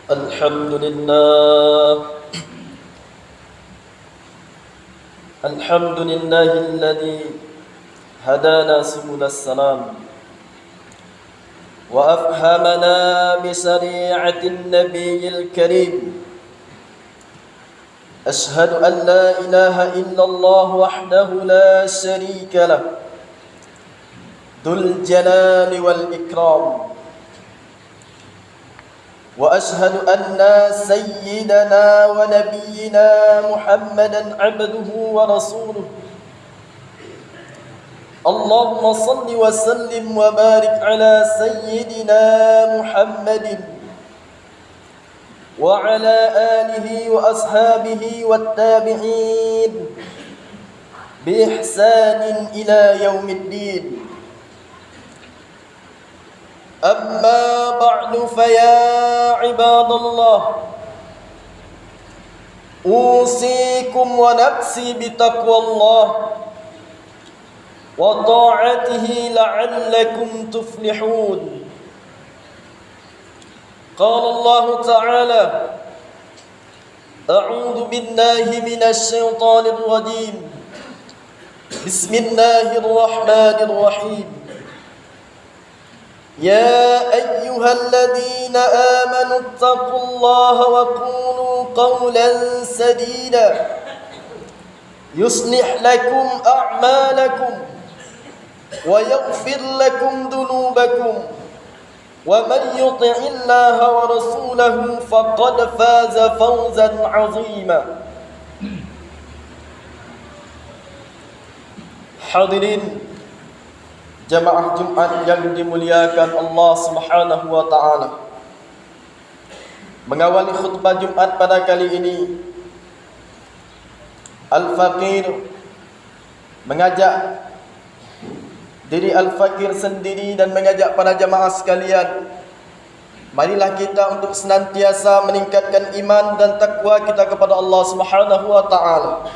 الحمد لله الحمد لله الذي هدانا سبل السلام وأفهمنا بشريعة النبي الكريم. أشهد أن لا إله إلا الله وحده لا شريك له ذو الجلال والإكرام، وأشهد أن سيدنا ونبينا محمدا عبده ورسوله. اللهم صل وسلم وبارك على سيدنا محمد وعلى آله وأصحابه والتابعين بإحسان إلى يوم الدين. أما بعد فيا عباد الله، أوصيكم ونفسي بتقوى الله وطاعته لعلكم تفلحون. قال الله تعالى: أعوذ بالله من الشيطان الرجيم، بسم الله الرحمن الرحيم. يا أيها الذين آمنوا اتقوا الله وقولوا قولا سديدا يصلح لكم أعمالكم ويغفر لكم ذنوبكم، ومن يطع الله ورسوله فقد فاز فوزا عظيما. Hadirin jamaah Jumat yang dimuliakan Allah Subhanahu wa taala. Mengawali khutbah Jumat pada kali ini, Al-Faqir mengajak diri Al-Faqir sendiri dan mengajak para jamaah sekalian, marilah kita untuk senantiasa meningkatkan iman dan takwa kita kepada Allah Subhanahu wa taala.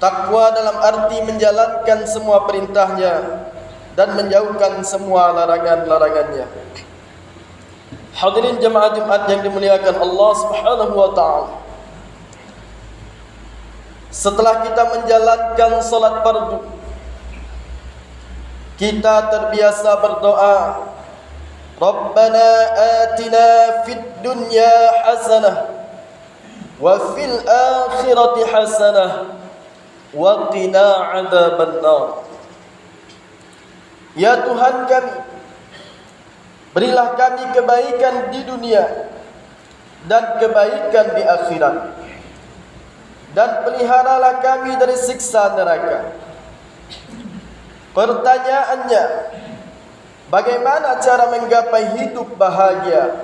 Takwa dalam arti menjalankan semua perintahnya dan menjauhkan semua larangan-larangannya. Hadirin jemaah Jumat yang dimuliakan Allah Subhanahu wa taala. Setelah kita menjalankan salat fardu, kita terbiasa berdoa, Rabbana atina fid dunya hasanah wa fil akhirati hasanah wa qina adzabannar. Ya Tuhan kami, berilah kami kebaikan di dunia dan kebaikan di akhirat, dan peliharalah kami dari siksa neraka. Pertanyaannya, bagaimana cara menggapai hidup bahagia?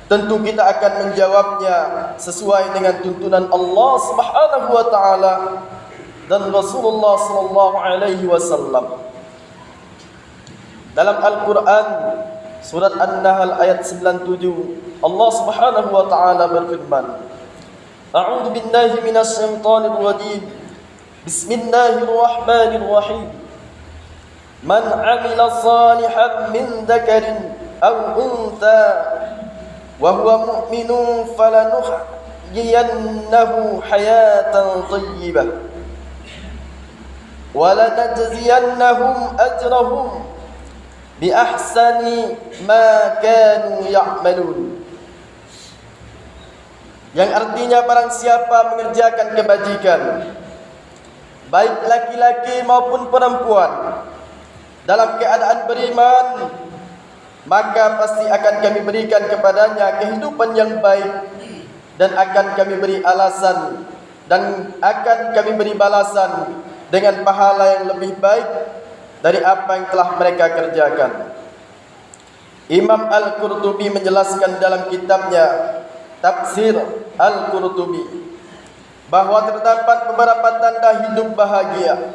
Tentu kita akan menjawabnya sesuai dengan tuntunan Allah Subhanahu wa taala dan Rasulullah sallallahu alaihi wasallam. Dalam Al-Quran surat An-Nahl ayat 97, Allah Subhanahu wa taala berfirman, A'udzu billahi minasy syaithanir rajim. Bismillahirrahmanirrahim. Man 'amila shalihan min dzakarin aw untha wa huwa mu'minun falanuhyiyannahu hayatan thayyibah wa lanajziyannahum ajrahum bi ahsani ma kanu ya'malun. Yang artinya, barang siapa mengerjakan kebajikan, baik laki-laki maupun perempuan, dalam keadaan beriman, maka pasti akan kami berikan kepadanya kehidupan yang baik, dan akan kami beri alasan dan akan kami beri balasan dengan pahala yang lebih baik dari apa yang telah mereka kerjakan. Imam Al-Qurtubi menjelaskan dalam kitabnya Tafsir Al-Qurtubi bahwa terdapat beberapa tanda hidup bahagia.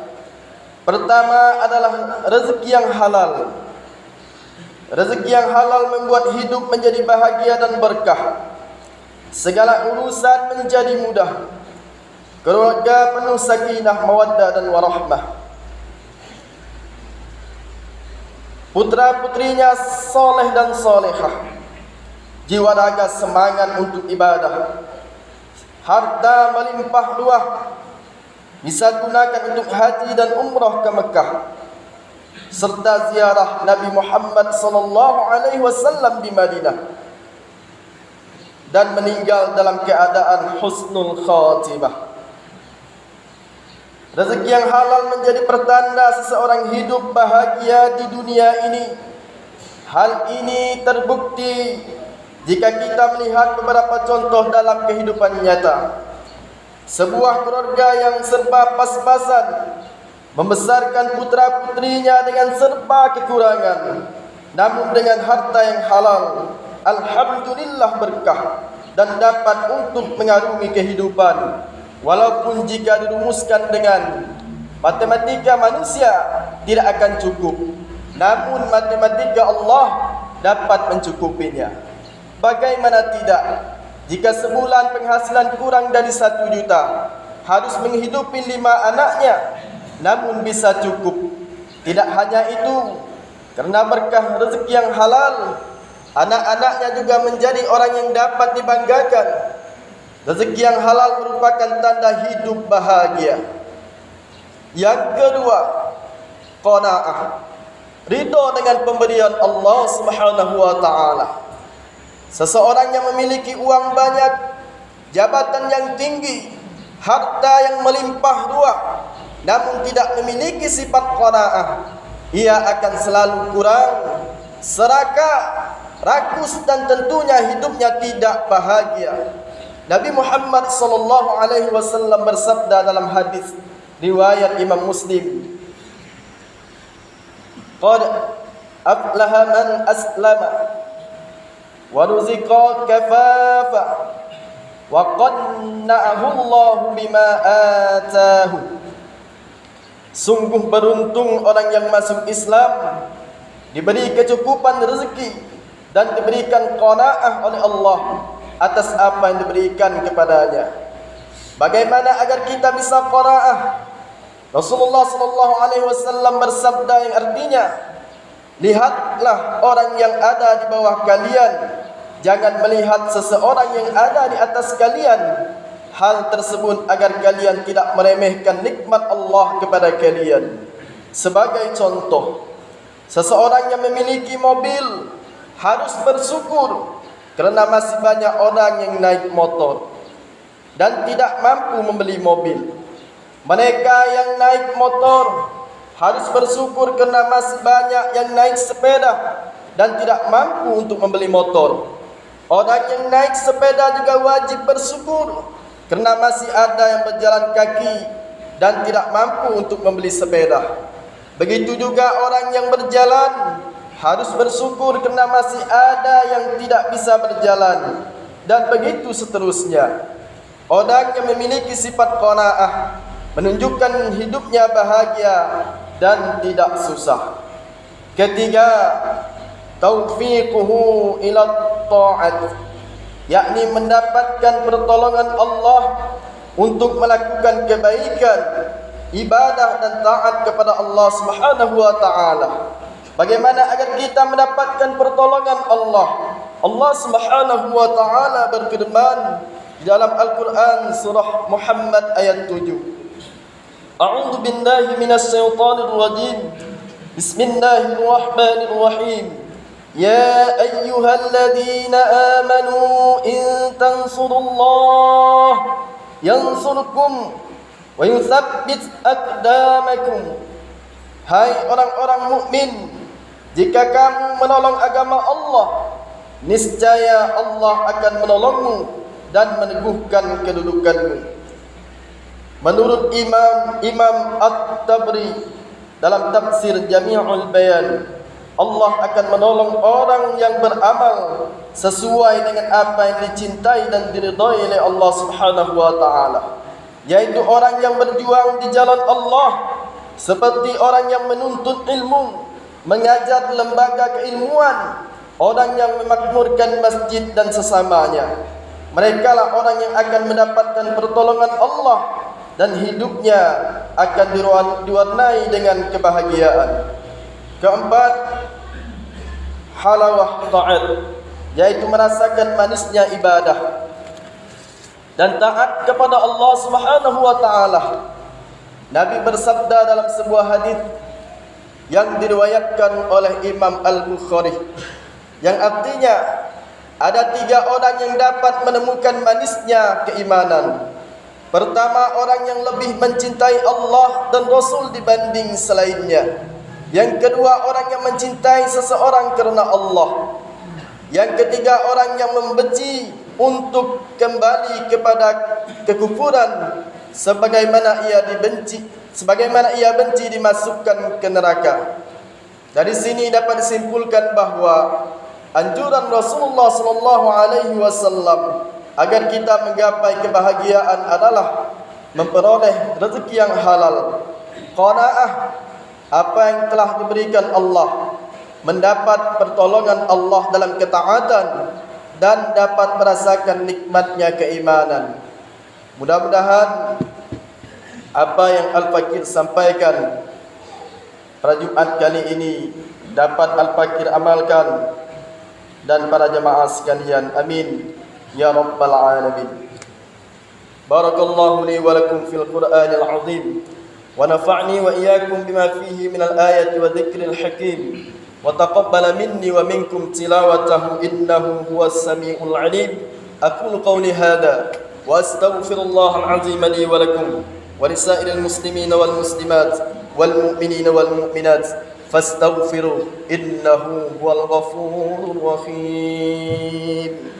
Pertama adalah rezeki yang halal. Rezeki yang halal membuat hidup menjadi bahagia dan berkah. Segala urusan menjadi mudah. Keluarga penuh sakinah, mawaddah dan warahmah. Putra-putrinya soleh dan solehah. jiwa raga semangat untuk ibadah, harta melimpah ruah, bisa gunakan untuk haji dan umrah ke Mekah, serta ziarah Nabi Muhammad SAW di Madinah, dan meninggal dalam keadaan husnul khatimah. Rezeki yang halal menjadi pertanda seseorang hidup bahagia di dunia ini. Hal ini terbukti jika kita melihat beberapa contoh dalam kehidupan nyata. Sebuah keluarga yang serba pas-pasan membesarkan putra-putrinya dengan serba kekurangan, namun dengan harta yang halal, alhamdulillah berkah dan dapat untuk mengarungi kehidupan. Walaupun jika dirumuskan dengan matematika manusia tidak akan cukup, namun matematika Allah dapat mencukupinya. Bagaimana tidak, jika sebulan penghasilan kurang dari 1 juta, harus menghidupi 5 anaknya, namun bisa cukup. Tidak hanya itu, karena berkah rezeki yang halal, anak-anaknya juga menjadi orang yang dapat dibanggakan. Rezeki yang halal merupakan tanda hidup bahagia. Yang kedua, qanaah, ridho dengan pemberian Allah Subhanahu wa taala. Seseorang yang memiliki uang banyak, jabatan yang tinggi, harta yang melimpah ruah, namun tidak memiliki sifat qanaah, ia akan selalu kurang, serakah, rakus, dan tentunya hidupnya tidak bahagia. Nabi Muhammad SAW bersabda dalam hadis riwayat Imam Muslim, "Qad aflaha man aslama wa ruziqa kafafa wa qanna'ahu Allah bima atahu." Sungguh beruntung orang yang masuk Islam, diberi kecukupan rezeki dan diberikan qanaah oleh Allah atas apa yang diberikan kepadanya. Bagaimana agar kita bisa qanaah? Rasulullah SAW bersabda yang artinya, lihatlah orang yang ada di bawah kalian, jangan melihat seseorang yang ada di atas kalian. Hal tersebut agar kalian tidak meremehkan nikmat Allah kepada kalian. Sebagai contoh, seseorang yang memiliki mobil harus bersyukur kerana masih banyak orang yang naik motor dan tidak mampu membeli mobil. Mereka yang naik motor harus bersyukur kerana masih banyak yang naik sepeda dan tidak mampu untuk membeli motor. Orang yang naik sepeda juga wajib bersyukur kerana masih ada yang berjalan kaki dan tidak mampu untuk membeli sepeda. Begitu juga orang yang berjalan harus bersyukur kerana masih ada yang tidak bisa berjalan, dan begitu seterusnya. Orang yang memiliki sifat qanaah menunjukkan hidupnya bahagia dan tidak susah. Ketiga, taufiquhu ila ta'at, yakni mendapatkan pertolongan Allah untuk melakukan kebaikan, ibadah dan taat kepada Allah Subhanahu wa taala. Bagaimana agar kita mendapatkan pertolongan Allah? Allah Subhanahu wa taala berfirman di dalam Al-Qur'an surah Muhammad ayat 7. A'udzu billahi minasy syaithanir rajim. Bismillahirrahmanirrahim. Ya ayyuhalladzina amanu in tansurullah yansurkum wa yutsabbit aqdamakum. Hai orang-orang mukmin, jika kamu menolong agama Allah, niscaya Allah akan menolongmu dan meneguhkan kedudukanmu. Menurut Imam At-Tabari dalam tafsir Jami'ul Bayan, Allah akan menolong orang yang beramal sesuai dengan apa yang dicintai dan diridhai oleh Allah Subhanahu wa taala, yaitu orang yang berjuang di jalan Allah, seperti orang yang menuntut ilmu, mengajar lembaga keilmuan, orang yang memakmurkan masjid dan sesamanya. Mereka lah orang yang akan mendapatkan pertolongan Allah dan hidupnya akan diwarnai dengan kebahagiaan. Keempat, halawah ta'at, yaitu merasakan manisnya ibadah dan taat kepada Allah Subhanahu wa taala. Nabi bersabda dalam sebuah hadis yang diriwayatkan oleh Imam Al-Bukhari, yang artinya ada 3 orang yang dapat menemukan manisnya keimanan. Pertama, orang yang lebih mencintai Allah dan Rasul dibanding selainnya. Yang kedua, orang yang mencintai seseorang kerana Allah. Yang ketiga, orang yang membenci untuk kembali kepada kekufuran sebagaimana ia benci dimasukkan ke neraka. Dari sini dapat disimpulkan bahawa anjuran Rasulullah sallallahu alaihi wasallam agar kita menggapai kebahagiaan adalah memperoleh rezeki yang halal, qanaah apa yang telah diberikan Allah, mendapat pertolongan Allah dalam ketaatan, dan dapat merasakan nikmatnya keimanan. Mudah-mudahan apa yang Al-Fakir sampaikan pada Jumat kali ini dapat Al-Fakir amalkan dan para jemaah sekalian. Amin ya rabbal alamin. Barakallahu li wa lakum fil Qur'anil azim wa nafa'ni wa iyyakum bima fihi min al-ayati wa dhikril hakim wa taqabbala minni wa minkum tilawatahu innahu huwas samiul alim. Aqulu qawli hadha wa astaghfirullahal azim li wa lakum wa lisairil muslimina wal muslimat wal mu'minina wal mu'minat fastaghfiruh innahu huwal ghafurur rahim.